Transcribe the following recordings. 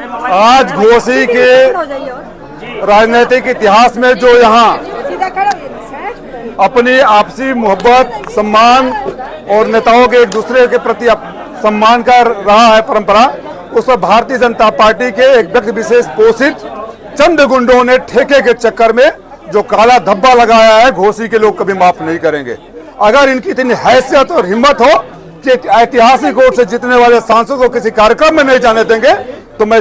आज घोसी के राजनीतिक इतिहास में जो यहाँ अपनी आपसी मोहब्बत, सम्मान और नेताओं के एक दूसरे के प्रति सम्मान का रहा है परंपरा, उस पर भारतीय जनता पार्टी के एक व्यक्ति विशेष पोषित चंद गुंडों ने ठेके के चक्कर में जो काला धब्बा लगाया है, घोसी के लोग कभी माफ नहीं करेंगे। अगर इनकी इतनी हैसियत और हिम्मत हो कि ऐतिहासिक वोट से जीतने वाले सांसद को किसी कार्यक्रम में नहीं जाने देंगे, तो मैं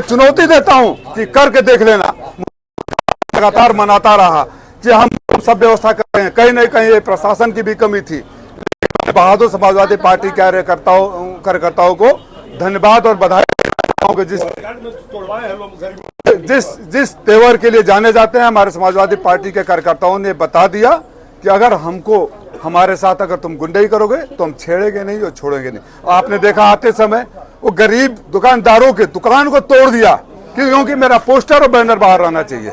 चुनौती देता हूं कि करके देख लेना। लगातार मनाता रहा कि हम सब व्यवस्था कर रहे हैं, कहीं न कहीं ये प्रशासन की भी कमी थी। बहादुर समाजवादी पार्टी कार्यकर्ताओं को धन्यवाद और बधाई कि जिस तेवर के लिए जाने जाते हैं, हमारे समाजवादी पार्टी के कार्यकर्ताओं ने बता दिया कि अगर हमको हमारे साथ अगर तुम गुंडाई करोगे तो हम छेड़ेंगे नहीं और छोड़ेंगे नहीं। आपने देखा आते समय वो गरीब दुकानदारों के दुकान को तोड़ दिया क्योंकि मेरा पोस्टर और बैनर बाहर रहना चाहिए।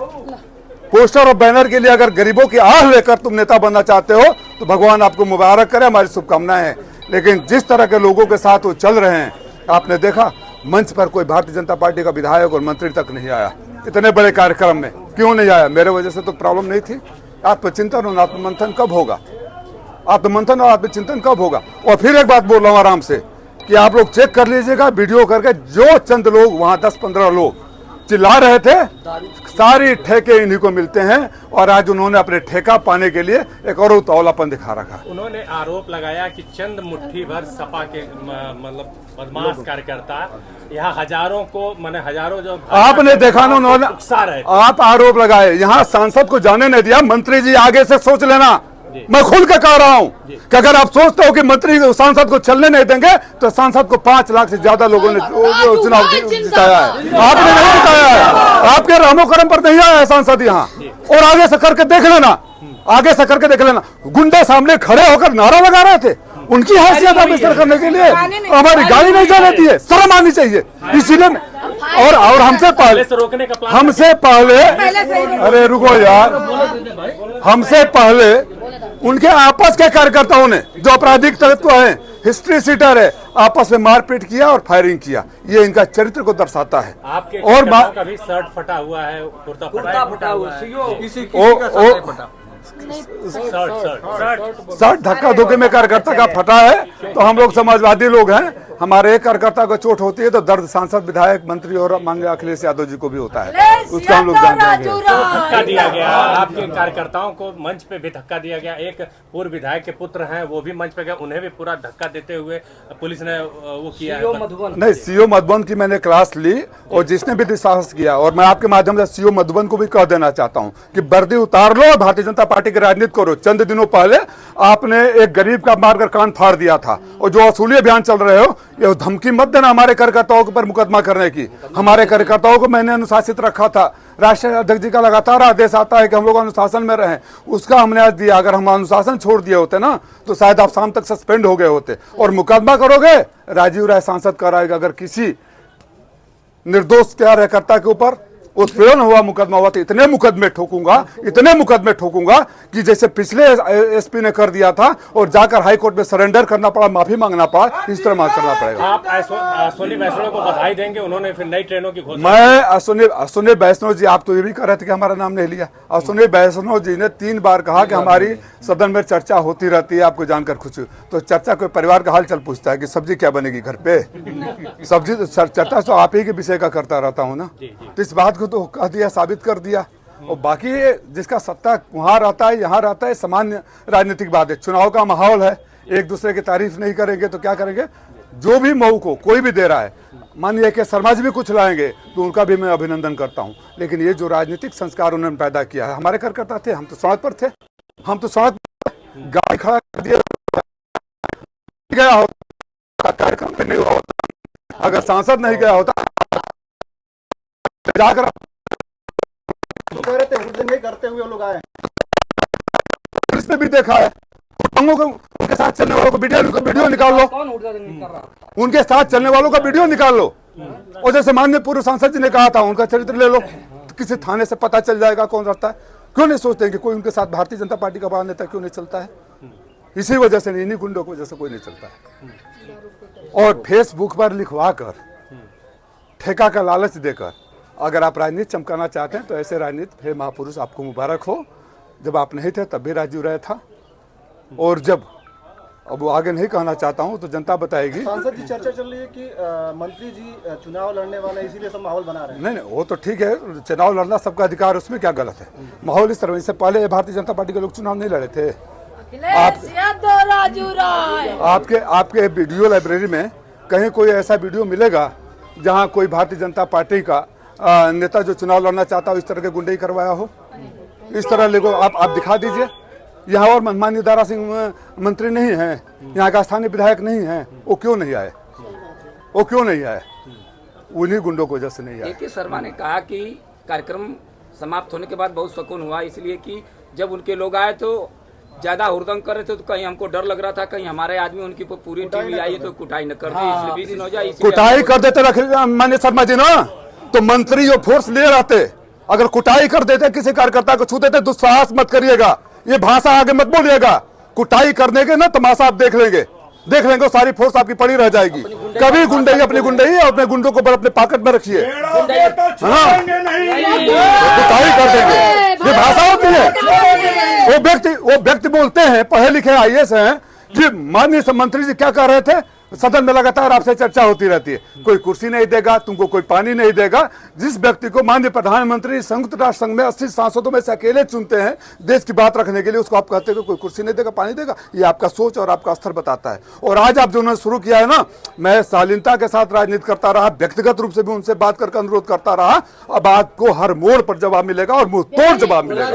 पोस्टर और बैनर के लिए अगर गरीबों की आह लेकर तुम नेता बनना चाहते हो तो भगवान आपको मुबारक करे, हमारी शुभकामनाएं हैं। लेकिन जिस तरह के लोगों के साथ वो चल रहे हैं, आपने देखा मंच पर कोई भारतीय जनता पार्टी का विधायक और मंत्री तक नहीं आया। इतने बड़े कार्यक्रम में क्यों नहीं आया? मेरे वजह से तो प्रॉब्लम नहीं थी। आत्मचिंतन और आत्ममंथन कब होगा? आत्ममंथन और आत्मचिंतन कब होगा? और फिर एक बात बोल रहा हूँ आराम से कि आप लोग चेक कर लीजिएगा वीडियो करके, जो चंद लोग वहां 10-15 लोग चिल्ला रहे थे, सारी ठेके इन्हीं को मिलते हैं। और आज उन्होंने अपने ठेका पाने के लिए एक और उतावलापन दिखा रखा। उन्होंने आरोप लगाया कि चंद मुट्ठी भर सपा के मतलब बदमाश कार्यकर्ता यहाँ हजारों जो आपने देखा ना, उन्होंने आप आरोप लगाए, यहाँ सांसद को जाने नहीं दिया। मंत्री जी आगे से सोच लेना, मैं खुल के कह रहा हूं कि अगर आप सोचते हो कि मंत्री सांसद को चलने नहीं देंगे तो सांसद को 5 लाख से ज्यादा लोगों ने चुनाव जिताया है। आपने नहीं जिताया है, आपके रहमो करम पर नहीं आया है सांसद यहाँ। और आगे से करके देख लेना, आगे से करके देख लेना, गुंडे सामने खड़े होकर नारा लगा रहे थे। उनकी हैसियत आप इस तरह करने के लिए हमारी गाड़ी नहीं जाने दी है, शर्म आनी चाहिए। इसीलिए और हमसे पहले अरे रुको यार, हमसे पहले उनके आपस के कार्यकर्ताओं ने जो आपराधिक तत्व हैं, हिस्ट्री सीटर है, आपस में मारपीट किया और फायरिंग किया। ये इनका चरित्र को दर्शाता है। आपके और का भी शर्ट फटा हुआ है, कुर्ता फटा हुआ है, शर्ट धक्का धुक्के में कार्यकर्ता का फटा है। तो हम लोग समाजवादी लोग हैं, हमारे एक कार्यकर्ता को चोट होती है तो दर्द सांसद, विधायक, मंत्री और माननीय अखिलेश यादव जी को भी होता है। उसका हम लोग जानते हैं। धक्का दिया गया आपके कार्यकर्ताओं को, मंच पे भी धक्का दिया गया। एक पूर्व विधायक के पुत्र हैं, वो भी मंच पे गए, उन्हें भी पूरा धक्का देते हुए पुलिस ने वो किया है। नहीं, सीओ मधुबन की मैंने क्लास ली और जिसने भी दुस्साहस किया, और मैं आपके माध्यम से सीओ मधुबन को भी कह देना चाहता हूँ कि वर्दी उतार लो और भारतीय जनता पार्टी की राजनीति करो। चंद दिनों पहले आपने एक गरीब का मारकर कान फाड़ दिया था, और जो वसूली अभियान चल रहे हो, ये धमकी मत देना हमारे कार्यकर्ताओं के ऊपर मुकदमा करने की। हमारे कार्यकर्ताओं को मैंने अनुशासित रखा था। राष्ट्रीय अध्यक्ष जी का लगातार आदेश आता है कि हम लोग अनुशासन में रहें, उसका हमने आज दिया। अगर हम अनुशासन छोड़ दिए होते ना तो शायद आप शाम तक सस्पेंड हो गए होते। और मुकदमा करोगे, राजीव राय सांसद कराएगा। अगर किसी निर्दोष कार्यकर्ता के ऊपर उत्पीड़न हुआ, मुकदमा हुआ, तो इतने मुकदमे ठोकूंगा कि जैसे पिछले एसपी ने कर दिया था और जाकर हाई कोर्ट में सरेंडर करना पड़ा, माफी मांगना पड़ा, इस तरह करना पड़ेगा। आप अश्विनी वैष्णव को बधाई देंगे, उन्होंने फिर नई ट्रेनों की घोषणा। मैं अश्विनी वैष्णव जी, आप तो ये भी कह रहे थे कि हमारा नाम नहीं लिया। अश्विनी वैष्णव जी ने 3 बार कहा कि हमारी सदन में चर्चा होती रहती है, आपको जानकर खुशी। तो चर्चा कोई परिवार का हाल चल पूछता है कि सब्जी क्या बनेगी घर पे? सब्जी चर्चा तो आप ही के विषय का करता रहता हूँ ना, तो इस बात को तो कह दिया, साबित कर दिया। और बाकी जिसका सत्ता वहां रहता है, यहाँ रहता है, सामान्य राजनीतिक बात है। चुनाव का माहौल है, एक दूसरे की तारीफ नहीं करेंगे तो क्या करेंगे? जो भी मऊ को कोई भी दे रहा है, मानिए कि शर्मा जी भी कुछ लाएंगे तो उनका भी मैं अभिनंदन करता हूं। लेकिन ये जो राजनीतिक संस्कार उन्होंने पैदा किया है, हमारे कार्यकर्ता थे, हम तो सड़क पर थे, हम तो सड़क गाड़ी खड़ा कर दिया गया होता, कार्यक्रम पे नहीं हुआ होता, अगर सांसद नहीं गया होता जाकर करते हुए लोग आए। इसमें भी देखा है, उनके साथ चलने वालों को वीडियो निकाल लो, उनके साथ चलने वालों का वीडियो निकाल लो। और जैसे माननीय पूर्व सांसद जी ने कहा था, उनका चरित्र ले लो, तो किसी थाने से पता चल जाएगा कौन रहता है। क्यों नहीं सोचते कि कोई उनके साथ भारतीय जनता पार्टी का बड़ा नेता क्यों नहीं चलता है? इसी वजह से, इन्हीं गुंडों की वजह से कोई नहीं चलता है। और फेसबुक पर लिखवा कर ठेका का लालच देकर अगर आप राजनीति चमकाना चाहते हैं तो ऐसे राजनीति फिर महापुरुष आपको मुबारक हो। जब आप नहीं थे तब भी राजीव राय था, और जब अब वो आगे नहीं कहना चाहता हूं तो जनता बताएगी। सांसद जी, चर्चा चल रही है कि मंत्री जी चुनाव लड़ने वाले इसीलिए सब माहौल बना रहे हैं। नहीं, वो तो ठीक है, चुनाव लड़ना सबका अधिकार, उसमें क्या गलत है। माहौल इस तरह, इससे पहले भारतीय जनता पार्टी के लोग चुनाव नहीं लड़े थे। आपके वीडियो लाइब्रेरी में कहीं कोई ऐसा वीडियो मिलेगा जहां कोई भारतीय जनता पार्टी का नेता जो चुनाव लड़ना चाहता हो इस तरह के गुंडई करवाया हो? इस तरह लोगों आप दिखा दीजिए। यहाँ और माननीय दारा सिंह मंत्री नहीं है, यहाँ का स्थानीय विधायक नहीं है, वो क्यों नहीं आए? वो क्यों नहीं आए? उन्हीं गुंडों को वजह से नहीं आए। के शर्मा ने कहा कि कार्यक्रम समाप्त होने के बाद बहुत सुकून हुआ, इसलिए कि जब उनके लोग आए तो ज्यादा हुड़दंग कर रहे थे, तो कहीं हमको डर लग रहा था कहीं हमारे आदमी उनकी पूरी टीम आई है तो कुटाई न कर दे, इसलिए 20 दिन हो जाए। कुटाई कर देते माननीय शर्मा जी ना, तो मंत्री जो फोर्स ले रहते, अगर कुटाई कर देते किसी कार्यकर्ता को छू देते, दुस्साहस मत करिएगा, ये भाषा आगे मत बोलिएगा। कुटाई करने के ना तमाशा आप देख लेंगे, सारी फोर्स आपकी पड़ी रह जाएगी। कभी गुंडई अपनी गुंडई और अपने गुंडों को अपने पॉकेट में रखिए, कुटाई कर देंगे, ये भाषा होती है। वो व्यक्ति बोलते हैं, पढ़े लिखे IAS हैं, कि माननीय मंत्री जी क्या कह रहे थे, सदन में लगातार आपसे चर्चा होती रहती है, कोई कुर्सी नहीं देगा तुमको, कोई पानी नहीं देगा। जिस व्यक्ति को माननीय प्रधानमंत्री संयुक्त राष्ट्र संघ में 80 सांसदों में से अकेले चुनते हैं देश की बात रखने के लिए, उसको आप कहते हैं कोई कुर्सी नहीं देगा, पानी देगा? ये आपका सोच और आपका स्तर बताता है। और आज आप जो उन्होंने शुरू किया है ना, मैं शालीनता के साथ राजनीति करता रहा, व्यक्तिगत रूप से भी उनसे बात करके अनुरोध करता रहा। अब आपको हर मोड़ पर जवाब मिलेगा और मुंह तोड़ जवाब मिलेगा।